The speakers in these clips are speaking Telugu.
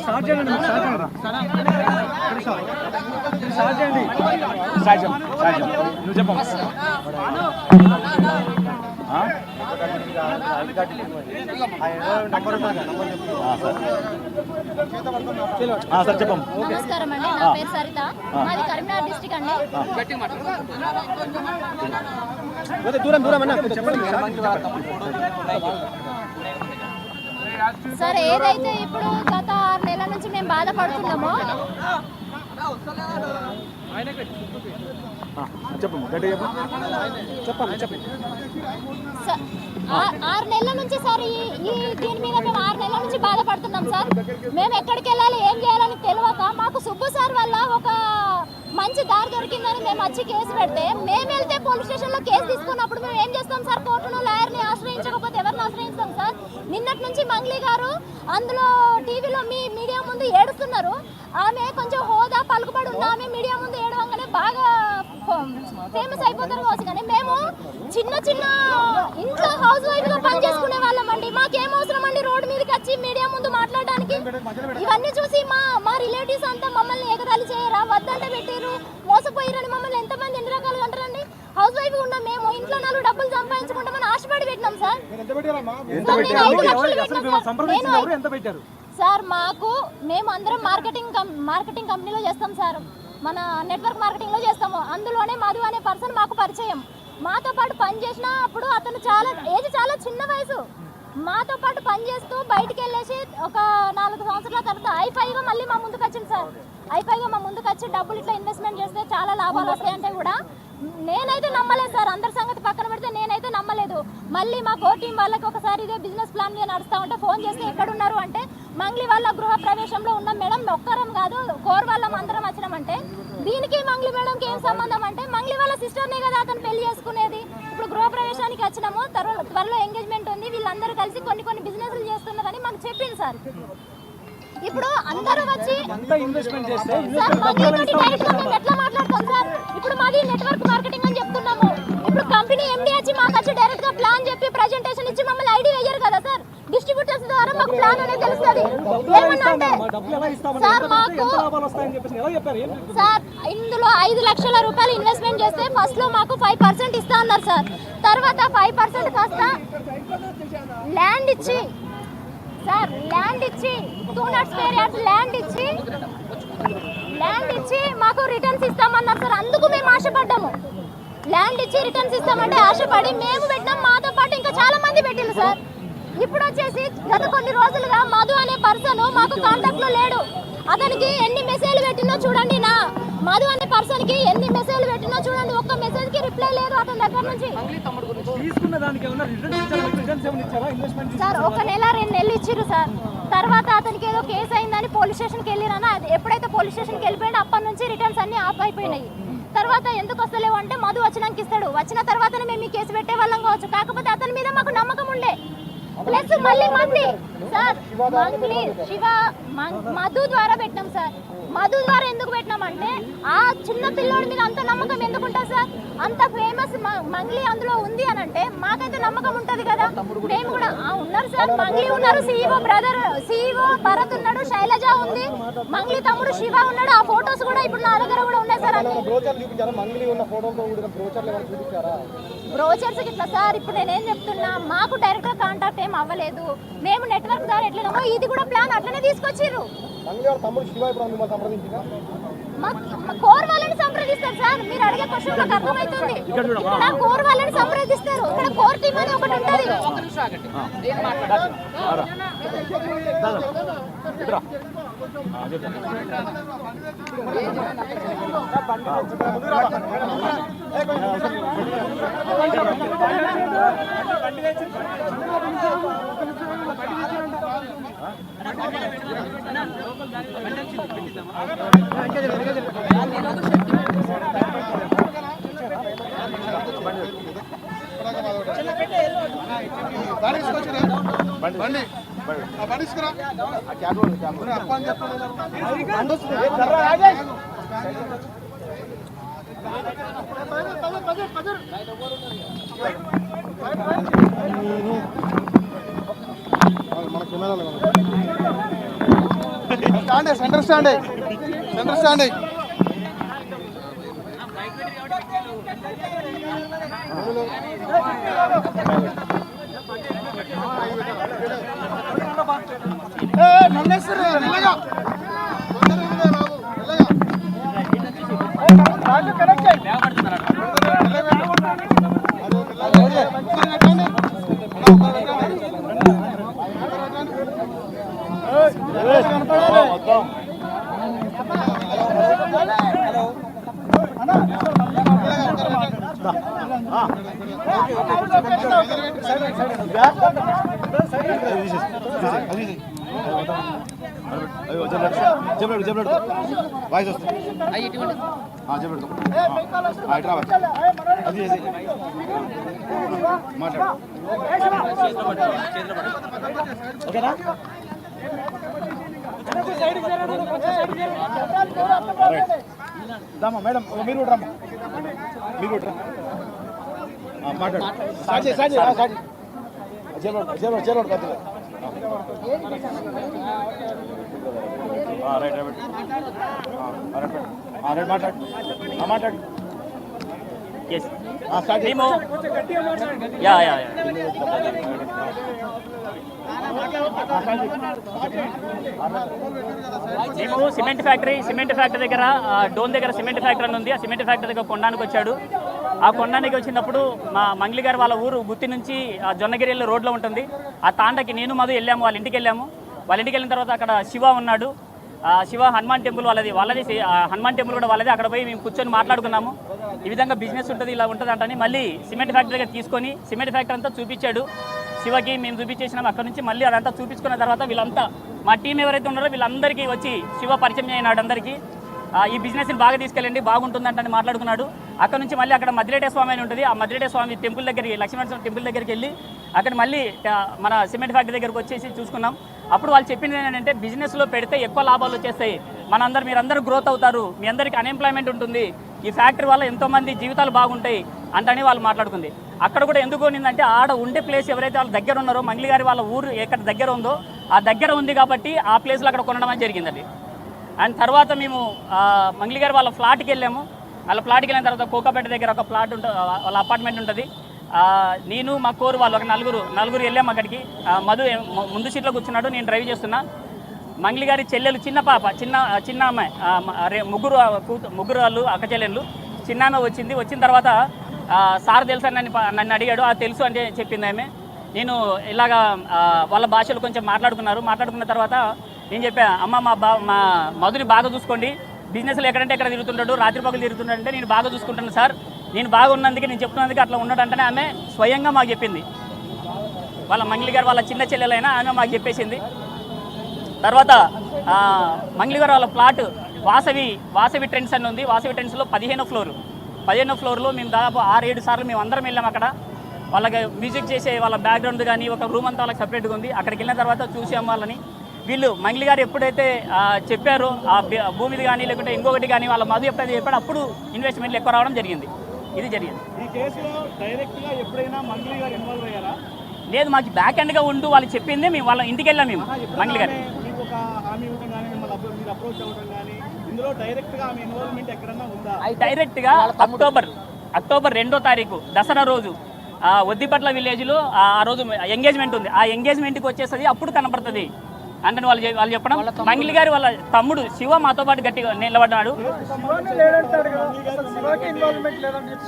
స్టార్ట్ చేయండి నువ్వు చెప్పమ్మా. సార్ చెప్పమ్మా. నమస్కారం అండి, నా పేరు సరిత, మాది కరీంనగర్ డిస్ట్రిక్ట్ అండి. సార్ ఏదైతే ఇప్పుడు గత 6 నెలల నుంచి మేము బాధపడుతున్నామో ఆరు నెలల నుంచి సార్ దీని మీద మేము 6 నెలల నుంచి బాధపడుతున్నాం సార్. మేము ఎక్కడికి వెళ్ళాలి ఏం చేయాలని తెలియక మాకు సుబ్బు సార్ వల్ల ఒక మంచి దారి దొరికిందని మేము వచ్చి కేసు పెడితే మేము వెళ్తే పోలీస్ స్టేషన్లో కేసు తీసుకున్నప్పుడు మేము ఏం చేస్తాం సార్? కోర్టును లాయర్ని ఆశ్రయించకపోతే ఎవరిని ఆశ్రయిస్తాం సార్? నిన్నటి నుంచి మంగ్లీ గారు అందులో టీవీలో మీడియా ముందు ఏడుస్తున్నారు. ఆమె కొంచెం హోదా పలుకుబడి ఉన్న ఆమె మీడియా ముందు ఏడవంగానే బాగా ఫేమస్ అయిపోతారు కావచ్చు. కానీ మేము చిన్న చిన్న ఇంట్లో హౌస్ వైఫ్ గా పని చేసుకునే వాళ్ళం అండి. మాకేం అవసరం అండి రోడ్డు మీదకి వచ్చి మీడియా ముందు మాట్లాడడానికి? ఇవన్నీ చూసి మా రిలేటివ్స్ అంతా మమ్మల్ని ఎగతాళి చేయరా, వద్దంటే పెట్టారు, మోసపోయారని మమ్మల్ని ఎంతమంది ఎన్ని రకాలుగా అంటారండి? హౌస్ వైఫ్ ఉన్నాం మేము, ఇంట్లో 4 డబ్బులు సంపాదించుకుంటామని ఆశపడి పెట్టినాం సార్. సార్ మేము అందరం మార్కెటింగ్ కంపెనీలో చేస్తాం సార్. మన నెట్వర్క్ మార్కెటింగ్లో చేస్తాము. అందులోనే మధు అనే పర్సన్ మాకు పరిచయం. మాతో పాటు పని చేసినప్పుడు అతను చాలా చిన్న వయసు. మాతో పాటు పని చేస్తూ బయటికి వెళ్ళేసి ఒక 4 సంవత్సరాల తర్వాత ఐఫైగా మళ్ళీ మా ముందుకు వచ్చింది సార్. ఐఫైగా మా ముందుకు వచ్చి డబ్బులు ఇట్లా ఇన్వెస్ట్మెంట్ చేస్తే చాలా లాభాలు వస్తాయంటే కూడా నేనైతే నమ్మలేదు సార్. అందరి సంగతి పక్కన పెడితే నేనైతే నమ్మలేదు. మళ్ళీ మా కోర్ టీం వాళ్ళకి ఒకసారి ఇదే బిజినెస్ ప్లాన్ మీద నడుస్తూ ఉంటే ఫోన్ చేస్తే ఎక్కడున్నారు అంటే మంగ్లీ వాళ్ళ గృహ ప్రవేశంలో ఉన్నాం మేడం, ఒక్కరం కాదు కోర్ వాళ్ళం అందరం వచ్చినామంటే దీనికి మంగ్లీ మేడంకి ఏం సంబంధం అంటే మంగ్లీ వాళ్ళ సిస్టర్నే కదా అతను పెళ్లి చేసుకునేది. ఇప్పుడు గృహ ప్రవేశానికి వచ్చినాము, త్వరలో ఎంగేజ్మెంట్ ఉంది, వీళ్ళందరూ కలిసి కొన్ని బిజినెస్లు చేస్తున్నదని మాకు చెప్పింది సార్. ఇప్పుడు అందరూ వచ్చి ఎట్లా మాట్లాడతాం సార్? ఇప్పుడు మాది నెట్వర్క్ మార్కెటింగ్ అని చెప్తున్నాము. ఇప్పుడు కంపెనీ ఎండి వచ్చి మాకు వచ్చి డైరెక్ట్ గా ప్లాన్ చెప్పి ప్రెజెంటేషన్ ఇచ్చి మమ్మల్ని ఐడి వేయరు కదా సార్. డిస్ట్రిబ్యూటర్స్ ద్వారా మాకు ప్లాన్ అనేది తెలుస్తుంది. సార్ ఇందులో 5 లక్షల రూపాయలు ఇన్వెస్ట్మెంట్ చేస్తే ఫస్ట్ లో మాకు 5% ఇస్తా అన్నారు సార్. తర్వాత 5% కాస్త ల్యాండ్ ఇచ్చి 200 స్క్వేర్ యార్డ్స్ ల్యాండ్ ఇచ్చి మాకు రిటర్న్స్ ఇస్తామన్నారు సార్. అందుకు మేము ఆశపడ్డాము. ల్యాండ్ ఇచ్చి రిటర్న్స్ ఇస్తామంటే ఆశపడి మేము పెట్టినాం. మాతో పాటు ఇంకా చాలా మంది పెట్టింది సార్. ఇప్పుడు వచ్చేసి గత కొన్ని రోజులుగా మధు అనే పర్సన్ మాకు కాంటాక్ట్ లో లేడు. అతనికి ఎన్ని మెసేజ్లు పెట్టినో చూడండి. మధు అనే పర్సన్ కి ఎన్ని మెసేజ్లు పెట్టినో చూడండి, ఒక్క మెసేజ్ కి రిప్లై లేదు అతని దగ్గర నుంచి సార్. 1 నెల 2 నెలలు ఇచ్చిర్రు సార్. తర్వాత అతనికి ఏదో కేసు అయిందని పోలీస్ స్టేషన్కి వెళ్ళిరన్నా. ఎప్పుడైతే పోలీస్ స్టేషన్కి వెళ్ళిపోయాడో అప్పటి నుంచి రిటర్న్స్ అన్ని ఆఫ్ అయిపోయినాయి. తర్వాత ఎందుకు వస్తలేవు అంటే మధు వచ్చినాక ఇస్తాడు, వచ్చిన తర్వాతనే మేము ఈ కేసు పెట్టే వాళ్ళం కావచ్చు. కాకపోతే అతని మీద మాకు నమ్మకం ఉండే. ప్లస్ మళ్ళీ మంది సార్ మంగ్లీ శివ మధు ద్వారా పెట్టినాం సార్. మధు ద్వారా ఎందుకు పెట్టినామంటే ఆ చిన్న పిల్లోడి మీద అంత నమ్మకం ఎందుకు ఉంటుంది సార్? అంత ఫేమస్ మంగ్లీ అందులో ఉంది అని అంటే మాకైతే నమ్మకం ఉంటుంది కదా. మేము కూడా ఉన్నారు సార్, మంగ్లీ ఉన్నారు, సిఇఓ భరత్ ఉన్నాడు, శైలజ ఉంది, మంగ్లీ తమ్ముడు శివ ఉన్నాడు. ఆ ఫొటోస్ కూడా ఇప్పుడు నా దగ్గర కూడా ఉన్నాయి సార్. బ్రోచర్స్ ఇట్లా సార్. ఇప్పుడు నేనేం చెప్తున్నా, మాకు డైరెక్ట్ గా కాంటాక్ట్ ఏం అవ్వలేదు. మేము నెట్వర్క్ ద్వారా ఎట్లనో ఇది కూడా ప్లాన్ అట్లనే తీసుకొచ్చిర్రు. కోర్ వాళ్ళని సంప్రదిస్తారు సార్. మీరు అడిగే క్వశ్చన్ నాకు అర్థమవుతుంది. ఇక్కడ కోర్ వాళ్ళని సంప్రదిస్తారు. ఇక్కడ కోర్ టీమ్ అని ఒకటి ఉంటుంది. మన సెంటర్ స్టాండ్ వాయిస్ వస్తుంది అది మాట్లాడు ఓకేనా దమ్మా మేడం మీరు కూడా రమ్మా మీరు కూడా మాట్లాడు సాజీ చేలోడు పెద్దగా రైట్ మాట్లాడు మేము యా మేము సిమెంట్ ఫ్యాక్టరీ దగ్గర డోన్ దగ్గర సిమెంట్ ఫ్యాక్టరీ అని ఉంది. ఆ సిమెంట్ ఫ్యాక్టరీ దగ్గర కొండానికి వచ్చాడు. ఆ కొండానికి వచ్చినప్పుడు మా మంగ్లీ గారు వాళ్ళ ఊరు గుత్తి నుంచి జొన్నగిరి వెళ్ళే రోడ్లో ఉంటుంది. ఆ తాండకి నేను మధు వెళ్ళాము, వాళ్ళ ఇంటికి వెళ్ళాము. వాళ్ళ ఇంటికి వెళ్ళిన తర్వాత అక్కడ శివ ఉన్నాడు. శివ హనుమాన్ టెంపుల్ వాళ్ళది హనుమాన్ టెంపుల్ కూడా వాళ్ళది. అక్కడ పోయి మేము కూర్చొని మాట్లాడుకున్నాము. ఈ విధంగా బిజినెస్ ఉంటుంది, ఇలా ఉంటుంది అంటని మళ్ళీ సిమెంట్ ఫ్యాక్టరీ దగ్గర తీసుకొని సిమెంట్ ఫ్యాక్టరీ అంతా చూపించాడు. శివకి మేము చూపించేసినాం. అక్కడ నుంచి మళ్ళీ అదంతా చూపించుకున్న తర్వాత వీళ్ళంతా మా టీం ఎవరైతే ఉన్నారో వీళ్ళందరికీ వచ్చి శివ పరిచయం అయినాడు అందరికీ. ఈ బిజినెస్ని బాగా తీసుకెళ్ళండి, బాగుంటుందంటని మాట్లాడుకున్నాడు. అక్కడ నుంచి మళ్ళీ అక్కడ మద్దిలేటే స్వామి అని ఉంటుంది. ఆ మద్దిలేటే స్వామి టెంపుల్ దగ్గరికి, లక్ష్మీనరసింహ టెంపుల్ దగ్గరికి వెళ్ళి అక్కడ మళ్ళీ మన సిమెంట్ ఫ్యాక్టరీ దగ్గరకు వచ్చేసి చూసుకున్నాం. అప్పుడు వాళ్ళు చెప్పింది ఏంటంటే బిజినెస్లో పెడితే ఎక్కువ లాభాలు వచ్చేస్తాయి, మీరందరూ గ్రోత్ అవుతారు, మీ అందరికీ అన్ఎంప్లాయ్మెంట్ ఉంటుంది, ఈ ఫ్యాక్టరీ వల్ల ఎంతోమంది జీవితాలు బాగుంటాయి అంటని వాళ్ళు మాట్లాడుకుంది. అక్కడ కూడా ఎందుకు ఉన్నిందంటే ఆడ ఉండే ప్లేస్ ఎవరైతే వాళ్ళ దగ్గర ఉన్నారో మంగ్లీ గారి వాళ్ళ ఊరు ఎక్కడ దగ్గర ఉందో ఆ దగ్గర ఉంది కాబట్టి ఆ ప్లేస్లో అక్కడ కొనడం అని జరిగిందండి. అండ్ తర్వాత మేము మంగ్లీ గారి వాళ్ళ ఫ్లాట్కి వెళ్ళాము. వాళ్ళ ఫ్లాట్కి వెళ్ళిన తర్వాత కోకాపేట దగ్గర ఒక ఫ్లాట్ ఉంటుంది, వాళ్ళ అపార్ట్మెంట్ ఉంటుంది. నేను మా కోరు వాళ్ళు ఒక నలుగురు వెళ్ళాము అక్కడికి. మధు ముందు సీట్లో కూర్చున్నాడు, నేను డ్రైవ్ చేస్తున్నా. మంగ్లీ గారి చెల్లెలు చిన్న అమ్మాయి, ముగ్గురు వాళ్ళు అక్క చెల్లెళ్ళు. చిన్న ఆమె వచ్చిన తర్వాత సార్ తెలుసా నన్ను అడిగాడు. తెలుసు అంటే చెప్పింది ఆమె. నేను ఇలాగా వాళ్ళ భాషలు కొంచెం మాట్లాడుకున్న తర్వాత నేను చెప్పా, అమ్మ మా మధుని బాగా చూసుకోండి, బిజినెస్లో ఎక్కడంటే ఎక్కడ తిరుగుతుంటాడు, రాత్రి పగలు తిరుగుతుంటాడు అంటే నేను బాగా చూసుకుంటాను సార్, నేను బాగున్నందుకే నేను చెప్తున్నందుకు అట్లా ఉన్నాడంటేనే ఆమె స్వయంగా మాకు చెప్పింది. వాళ్ళ మంగ్లీ గారు వాళ్ళ చిన్న చెల్లెలైనా ఆమె మాకు చెప్పేసింది. తర్వాత మంగ్లీ గారు వాళ్ళ ప్లాట్ వాసవి ట్రెండ్స్ అని ఉంది. వాసవి ట్రెండ్స్లో 15వ ఫ్లోర్లో మేము దాదాపు 6-7 సార్లు మేము అందరం వెళ్ళాం. అక్కడ వాళ్ళకి మ్యూజిక్ చేసే వాళ్ళ బ్యాక్గ్రౌండ్ కానీ ఒక రూమ్ అంతా వాళ్ళకి సపరేట్గా ఉంది. అక్కడికి వెళ్ళిన తర్వాత చూసాం వాళ్ళని. వీళ్ళు మంగ్లీ గారు ఎప్పుడైతే చెప్పారో ఆ భూమిది కానీ లేకుంటే ఇంకొకటి కానీ వాళ్ళ మధు ఎప్పుడైతే చెప్పాడో అప్పుడు ఇన్వెస్ట్మెంట్లు ఎక్కువ రావడం జరిగింది. ఇది జరిగింది. ఈ కేసులో డైరెక్ట్గా ఎప్పుడైనా మంగ్లీ గారు ఇన్వాల్వ్ అయ్యారా? లేదు, మాకు బ్యాక్ ఎండ్గా ఉంటూ వాళ్ళు చెప్పింది మేము వాళ్ళ ఇంటికి వెళ్ళాం. మేము మంగ్లీ గారు మీకు ఒక హామీ ఇవ్వడం కానీ మిమ్మల్ని మీరు అప్రోచ్ అవ్వడం కానీ ఇందులో డైరెక్ట్గా ఆమె ఇన్వాల్వ్మెంట్ ఎక్కడన్నా ఉందా? డైరెక్ట్గా అక్టోబర్ 2వ తారీఖు దసరా రోజు ఒద్దిపట్ల విలేజ్లో ఆ రోజు ఎంగేజ్మెంట్ ఉంది. ఆ ఎంగేజ్మెంట్కి వచ్చేస్తుంది, అప్పుడు కనపడుతుంది అంటే వాళ్ళు చెప్పడం. మంగ్లీ గారి వాళ్ళ తమ్ముడు శివ మాతో పాటు గట్టిగా నిలబడ్డాడు.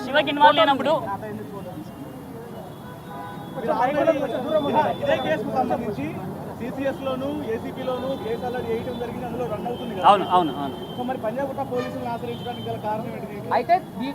శివకి ఇన్వాల్వ్ లేనప్పుడు ఇదే కేసుకు సంబంధించి సిసిఎస్ లోను ఏసీపీ లోను కేసు ఆల్రెడీ వేయడం జరిగింది, అందులో రన్ అవుతుంది. అవును. సో మరి పంజాగుట్ట పోలీసులను ఆశ్రయించడానికి గల కారణం ఏంటి? అయితే